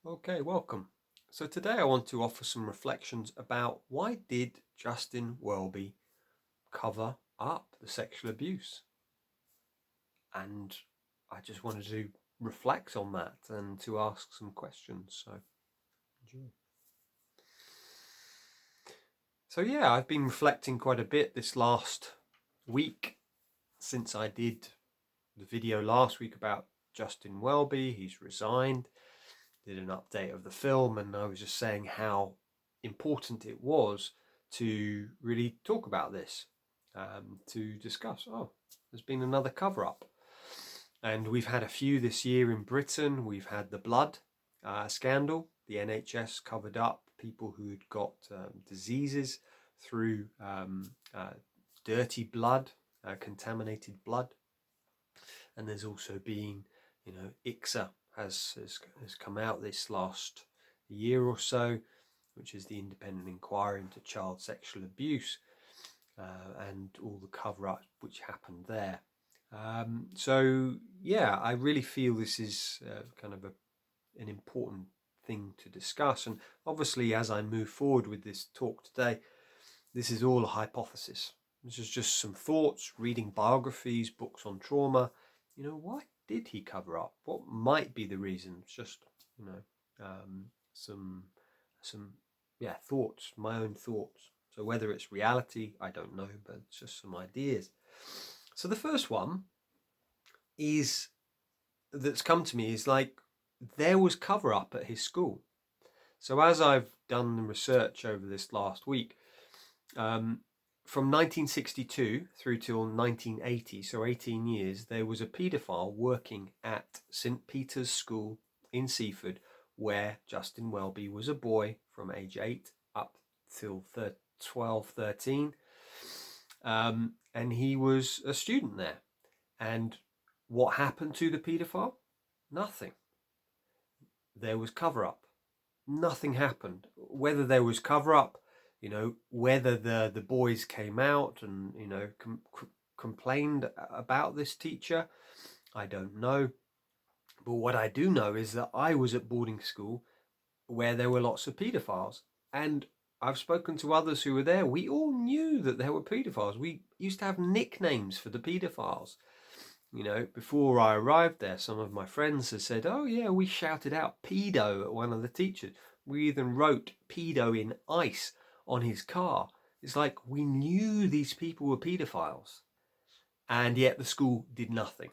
Okay, welcome. So today I want to offer some reflections about why did Justin Welby cover up the sexual abuse? And I just wanted to reflect on that and to ask some questions. So enjoy. So yeah, I've been reflecting quite a bit this last week since I did the video last week about Justin Welby. He's resigned, did an update of the film, and I was just saying how important it was to really talk about this, to discuss. Oh, there's been another cover-up. And we've had a few this year in Britain. We've had the blood scandal. The NHS covered up people who'd got diseases through dirty blood, contaminated blood. And there's also been, ICSA has come out this last year or so, which is the independent inquiry into child sexual abuse and all the cover-up which happened there. So yeah, I really feel this is kind of an important thing to discuss. And obviously, as I move forward with this talk today, this is all a hypothesis. This is just some thoughts, reading biographies, books on trauma. Why did he cover up? What might be the reasons? Just, some thoughts, my own thoughts. So whether it's reality, I don't know, but it's just some ideas. So the first one that's come to me is like, there was cover up at his school. So as I've done the research over this last week, from 1962 through till 1980, so 18 years, there was a paedophile working at St. Peter's School in Seaford, where Justin Welby was a boy from age 8 up till 12, 13. And he was a student there. And what happened to the paedophile? Nothing. There was cover-up. Nothing happened. Whether there was cover-up, whether the boys came out and, complained about this teacher, I don't know. But what I do know is that I was at boarding school where there were lots of paedophiles. And I've spoken to others who were there. We all knew that there were paedophiles. We used to have nicknames for the paedophiles. Before I arrived there, some of my friends had said, oh yeah, we shouted out pedo at one of the teachers. We even wrote pedo in ice on his car. It's like we knew these people were paedophiles, and yet the school did nothing.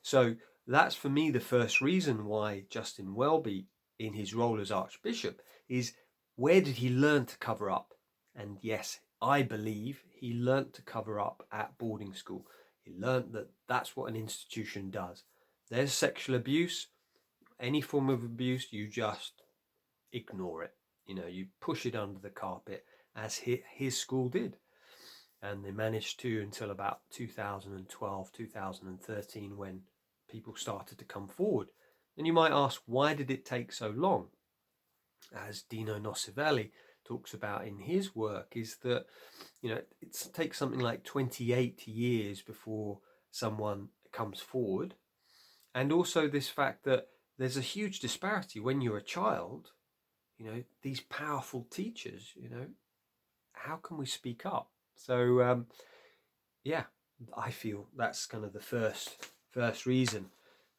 So that's for me the first reason why Justin Welby, in his role as Archbishop, is where did he learn to cover up? And yes, I believe he learnt to cover up at boarding school. He learnt that that's what an institution does. There's sexual abuse, any form of abuse, you just ignore it. You push it under the carpet, as his school did. And they managed to until about 2012, 2013, when people started to come forward. And you might ask, why did it take so long? As Dino Nocivelli talks about in his work, is that, it takes something like 28 years before someone comes forward. And also this fact that there's a huge disparity when you're a child. These powerful teachers, how can we speak up? So, yeah, I feel that's kind of the first reason.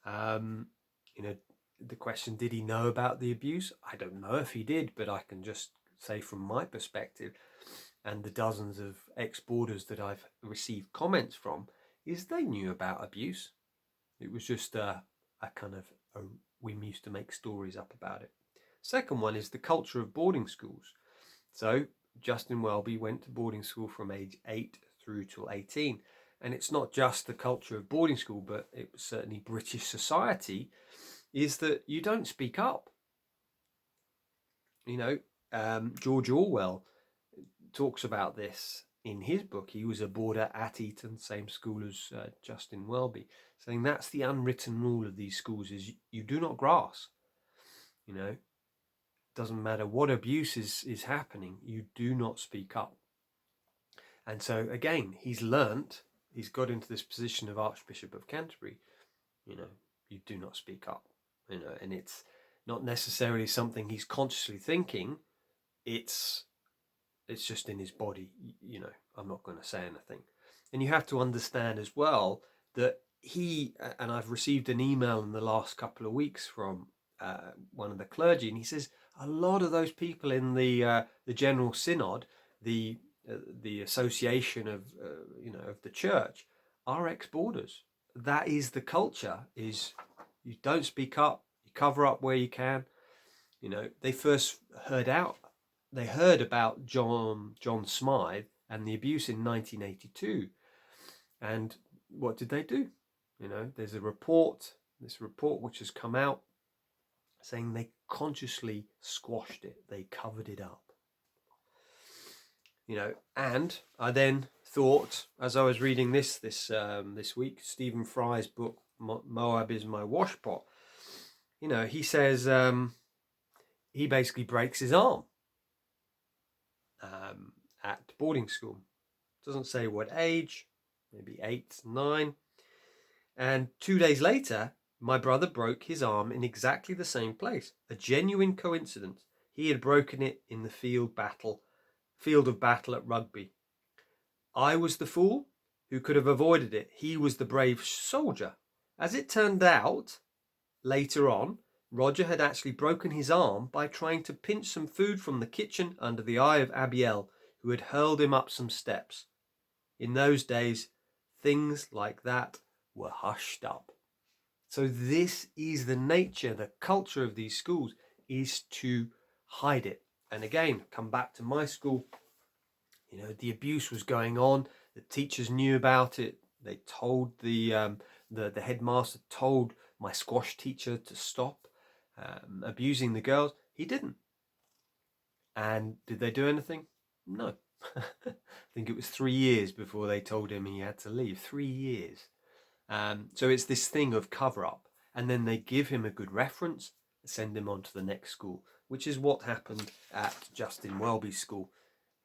The question, did he know about the abuse? I don't know if he did, but I can just say from my perspective and the dozens of ex-boarders that I've received comments from, is they knew about abuse. It was just we used to make stories up about it. Second one is the culture of boarding schools. So Justin Welby went to boarding school from age 8 through till 18. And it's not just the culture of boarding school, but it was certainly British society, is that you don't speak up. George Orwell talks about this in his book. He was a boarder at Eton, same school as Justin Welby, saying that's the unwritten rule of these schools, is you do not grass. Doesn't matter what abuse is happening, you do not speak up. And so again, he's got into this position of Archbishop of Canterbury. You do not speak up. And it's not necessarily something he's consciously thinking. It's just in his body. You know, I'm not going to say anything. And you have to understand as well that and I've received an email in the last couple of weeks from one of the clergy, and he says a lot of those people in the General Synod, the association of of the church, are ex-boarders. That is the culture. Is you don't speak up, you cover up where you can. You know, they first heard about John Smyth and the abuse in 1982, and what did they do? You know, there's this report which has come out saying they consciously squashed it, they covered it up. You know, and I then thought, as I was reading this week, Stephen Fry's book, Moab is My Washpot, you know, he says he basically breaks his arm at boarding school. Doesn't say what age, maybe 8, 9. And 2 days later, my brother broke his arm in exactly the same place. A genuine coincidence. He had broken it in the field of battle at Rugby. I was the fool who could have avoided it. He was the brave soldier. As it turned out, later on, Roger had actually broken his arm by trying to pinch some food from the kitchen under the eye of Abiel, who had hurled him up some steps. In those days, things like that were hushed up. So this is the nature, the culture of these schools, is to hide it. And again, come back to my school, you know, the abuse was going on. The teachers knew about it. They told the headmaster told my squash teacher to stop abusing the girls. He didn't. And did they do anything? No. I think it was 3 years before they told him he had to leave. 3 years. So it's this thing of cover up, and then they give him a good reference and send him on to the next school, which is what happened at Justin Welby's school.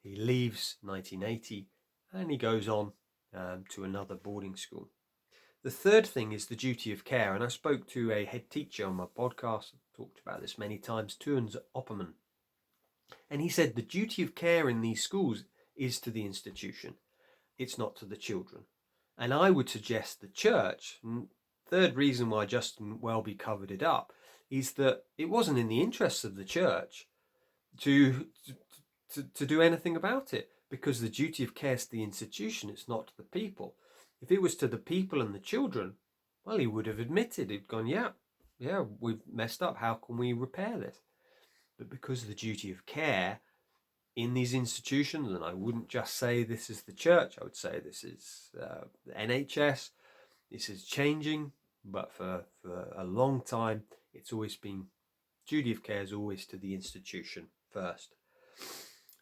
He leaves 1980 and he goes on to another boarding school. The third thing is the duty of care, and I spoke to a head teacher on my podcast. I've talked about this many times, Tuans Opperman, and he said the duty of care in these schools is to the institution. It's not to the children. And I would suggest the church, third reason why Justin Welby covered it up, is that it wasn't in the interests of the church to do anything about it, because the duty of care is to the institution, it's not to the people. If it was to the people and the children, well, he would have admitted, he'd gone, yeah, we've messed up, how can we repair this? But because of the duty of care in these institutions, and I wouldn't just say this is the church, I would say this is the NHS, this is changing, but for a long time, it's always been, duty of care is always to the institution first.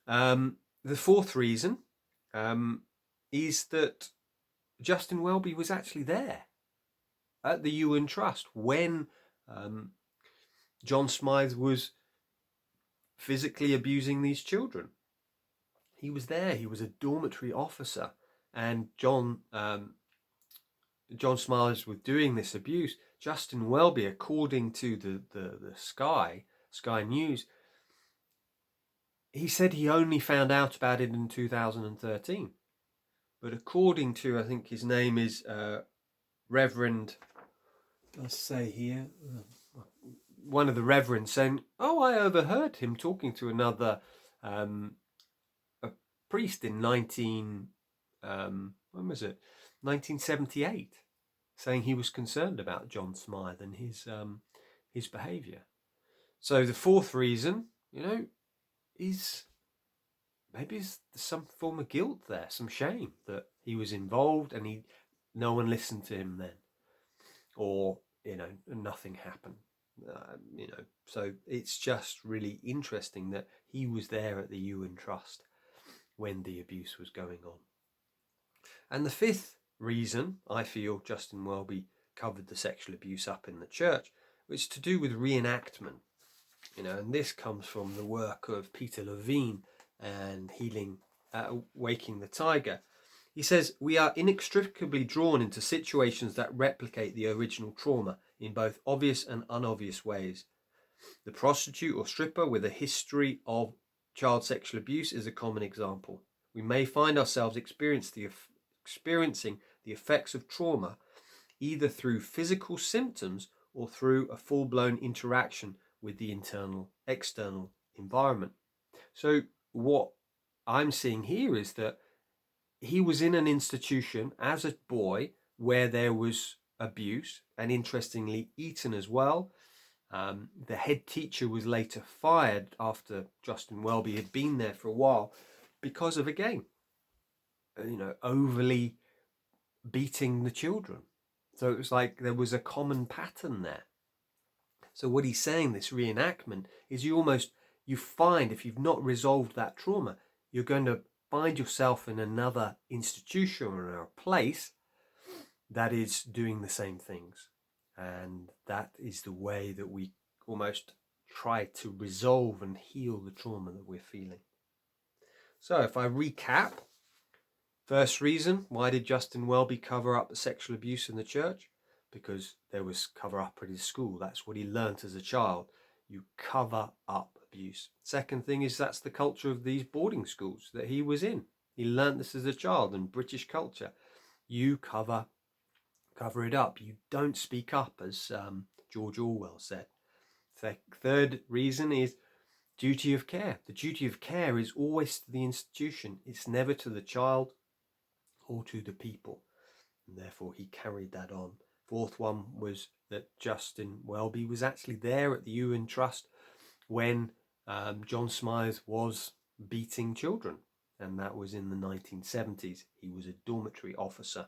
The fourth reason is that Justin Welby was actually there at the Iwerne Trust when John Smyth was physically abusing these children. He was there. He was a dormitory officer, and John Smyth was doing this abuse. Justin Welby, according to the Sky News, he said he only found out about it in 2013. But according to, I think his name is Reverend, let's say here, one of the reverends saying, oh, I overheard him talking to another a priest in 1978, saying he was concerned about John Smyth and his behaviour. So the fourth reason, is maybe there's some form of guilt there, some shame that he was involved and no one listened to him then, or nothing happened. So it's just really interesting that he was there at the Iwerne Trust when the abuse was going on. And the fifth reason I feel Justin Welby covered the sexual abuse up in the church was to do with reenactment. And this comes from the work of Peter Levine and Waking the Tiger. He says, we are inextricably drawn into situations that replicate the original trauma in both obvious and unobvious ways. The prostitute or stripper with a history of child sexual abuse is a common example. We may find ourselves experiencing the effects of trauma either through physical symptoms or through a full-blown interaction with the external environment. So what I'm seeing here is that he was in an institution as a boy where there was abuse, and interestingly eaten as well. The head teacher was later fired after Justin Welby had been there for a while because of, again, overly beating the children. So it was like there was a common pattern there. So what he's saying, this reenactment, is you find, if you've not resolved that trauma, you're going to find yourself in another institution or a place that is doing the same things. And that is the way that we almost try to resolve and heal the trauma that we're feeling. So if I recap, first reason, why did Justin Welby cover up the sexual abuse in the church? Because there was cover up at his school. That's what he learnt as a child. You cover up abuse. Second thing is that's the culture of these boarding schools that he was in. He learnt this as a child in British culture. You cover it up. You don't speak up, as George Orwell said. Third reason is duty of care. The duty of care is always to the institution. It's never to the child or to the people. And therefore he carried that on. Fourth one was that Justin Welby was actually there at the Iwerne Trust when John Smyth was beating children. And that was in the 1970s. He was a dormitory officer.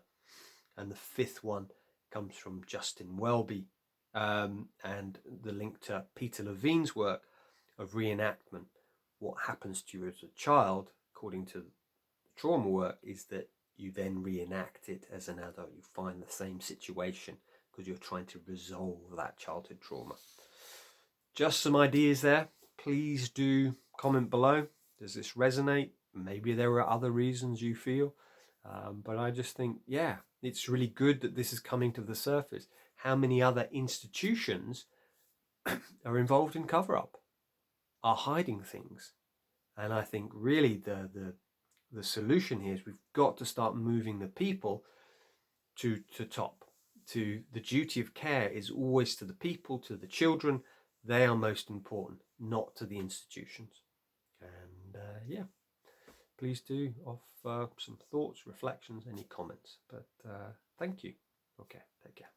And the fifth one comes from Justin Welby and the link to Peter Levine's work of reenactment. What happens to you as a child, according to the trauma work, is that you then reenact it as an adult. You find the same situation because you're trying to resolve that childhood trauma. Just some ideas there. Please do comment below. Does this resonate? Maybe there are other reasons you feel. But I just think, yeah, it's really good that this is coming to the surface. How many other institutions are involved in cover-up, are hiding things? And I think really the solution here is we've got to start moving the people to top. To the duty of care is always to the people, to the children. They are most important, not to the institutions. And yeah, please do offer some thoughts, reflections, any comments. But thank you. Okay, take care.